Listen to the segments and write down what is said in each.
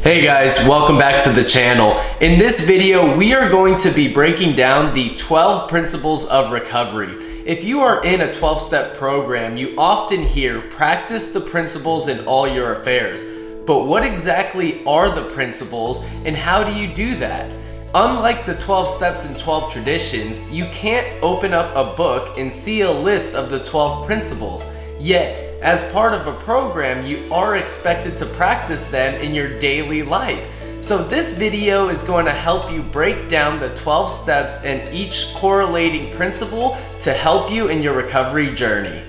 Hey guys, welcome back to the channel. In this video, we are going to be breaking down the 12 principles of recovery. If you are in a 12-step program, you often hear practice the principles in all your affairs. But what exactly are the principles and how do you do that? Unlike the 12 steps and 12 traditions, you can't open up a book and see a list of the 12 principles. Yet, as part of a program, you are expected to practice them in your daily life. So this video is going to help you break down the 12 steps and each correlating principle to help you in your recovery journey.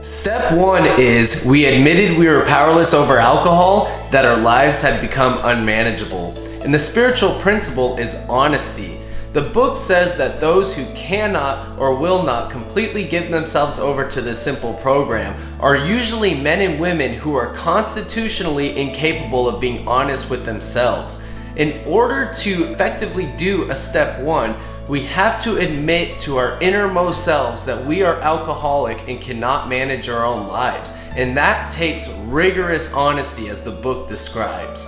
Step 1 is we admitted we were powerless over alcohol, that our lives had become unmanageable. And the spiritual principle is honesty. The book says that those who cannot or will not completely give themselves over to this simple program are usually men and women who are constitutionally incapable of being honest with themselves. In order to effectively do a step 1, we have to admit to our innermost selves that we are alcoholic and cannot manage our own lives. And that takes rigorous honesty, as the book describes.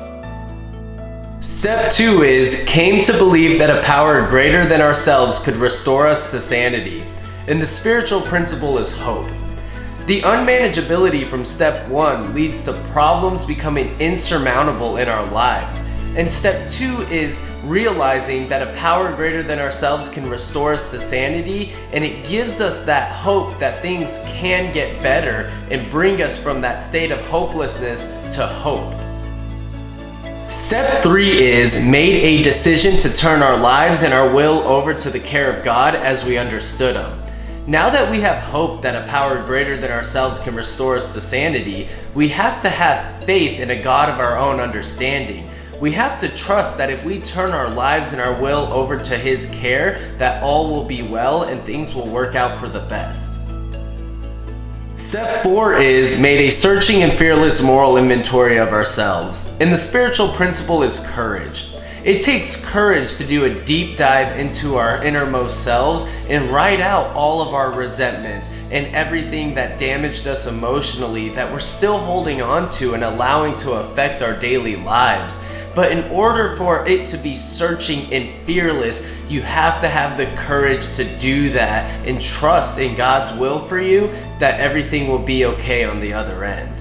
Step 2 is came to believe that a power greater than ourselves could restore us to sanity. And the spiritual principle is hope. The unmanageability from step 1 leads to problems becoming insurmountable in our lives. And step 2 is realizing that a power greater than ourselves can restore us to sanity, and it gives us that hope that things can get better and bring us from that state of hopelessness to hope. Step 3 is made a decision to turn our lives and our will over to the care of God as we understood Him. Now that we have hope that a power greater than ourselves can restore us to sanity, we have to have faith in a God of our own understanding. We have to trust that if we turn our lives and our will over to His care, that all will be well and things will work out for the best. Step 4 is made a searching and fearless moral inventory of ourselves. And the spiritual principle is courage. It takes courage to do a deep dive into our innermost selves and write out all of our resentments and everything that damaged us emotionally that we're still holding on to and allowing to affect our daily lives. But in order for it to be searching and fearless, you have to have the courage to do that and trust in God's will for you that everything will be okay on the other end.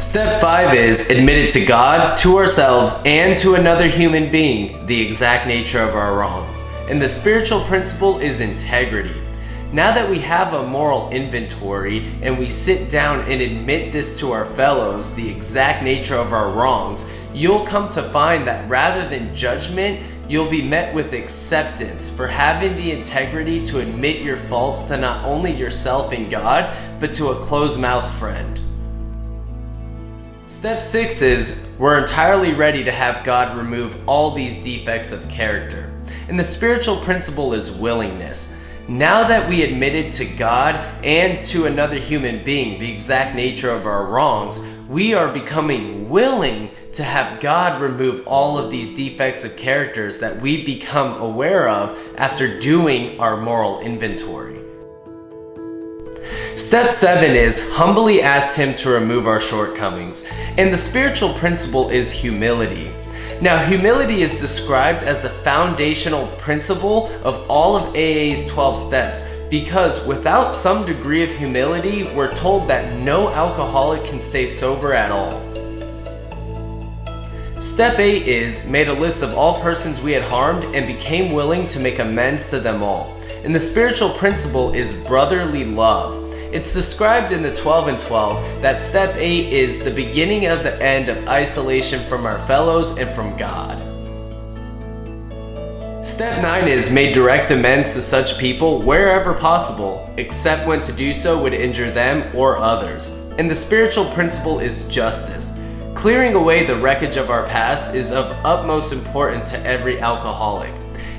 Step 5 is admit it to God, to ourselves, and to another human being the exact nature of our wrongs. And the spiritual principle is integrity. Now that we have a moral inventory and we sit down and admit this to our fellows, the exact nature of our wrongs, you'll come to find that rather than judgment, you'll be met with acceptance for having the integrity to admit your faults to not only yourself and God, but to a closed-mouthed friend. Step 6 is we're entirely ready to have God remove all these defects of character. And the spiritual principle is willingness. Now that we admitted to God and to another human being the exact nature of our wrongs, we are becoming willing to have God remove all of these defects of characters that we become aware of after doing our moral inventory. Step 7 is humbly ask Him to remove our shortcomings. And the spiritual principle is humility. Now, humility is described as the foundational principle of all of AA's 12 steps because without some degree of humility, we're told that no alcoholic can stay sober at all. Step 8 is made a list of all persons we had harmed and became willing to make amends to them all. And the spiritual principle is brotherly love. It's described in the 12 and 12 that step 8 is the beginning of the end of isolation from our fellows and from God. Step 9 is made direct amends to such people wherever possible, except when to do so would injure them or others. And the spiritual principle is justice. Clearing away the wreckage of our past is of utmost importance to every alcoholic.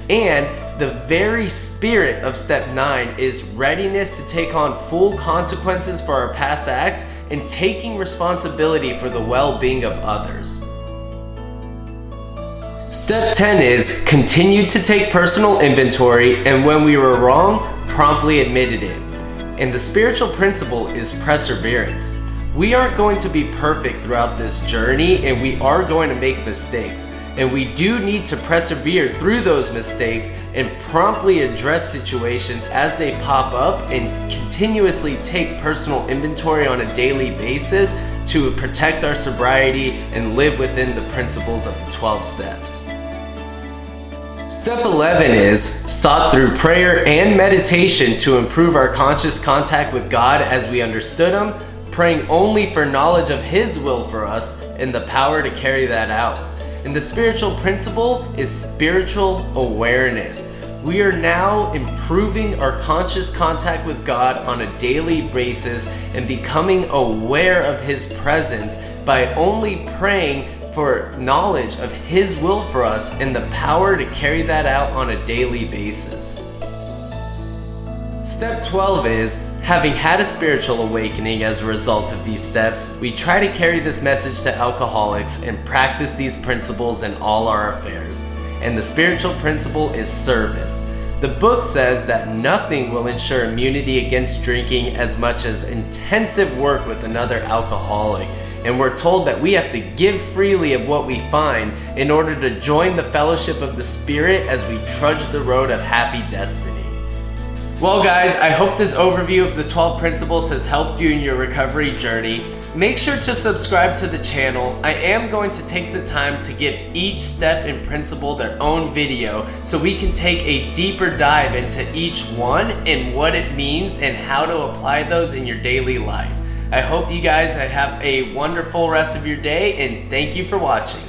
And the very spirit of step 9 is readiness to take on full consequences for our past acts and taking responsibility for the well-being of others. Step 10 is continue to take personal inventory and when we were wrong, promptly admitted it. And the spiritual principle is perseverance. We aren't going to be perfect throughout this journey, and we are going to make mistakes. And we do need to persevere through those mistakes and promptly address situations as they pop up and continuously take personal inventory on a daily basis to protect our sobriety and live within the principles of the 12 steps. Step 11 is sought through prayer and meditation to improve our conscious contact with God as we understood Him, praying only for knowledge of His will for us and the power to carry that out. And the spiritual principle is spiritual awareness. We are now improving our conscious contact with God on a daily basis and becoming aware of His presence by only praying for knowledge of His will for us and the power to carry that out on a daily basis. Step 12 is, having had a spiritual awakening as a result of these steps, we try to carry this message to alcoholics and practice these principles in all our affairs. And the spiritual principle is service. The book says that nothing will ensure immunity against drinking as much as intensive work with another alcoholic. And we're told that we have to give freely of what we find in order to join the fellowship of the Spirit as we trudge the road of happy destiny. Well guys, I hope this overview of the 12 principles has helped you in your recovery journey. Make sure to subscribe to the channel. I am going to take the time to give each step and principle their own video so we can take a deeper dive into each one and what it means and how to apply those in your daily life. I hope you guys have a wonderful rest of your day, and thank you for watching.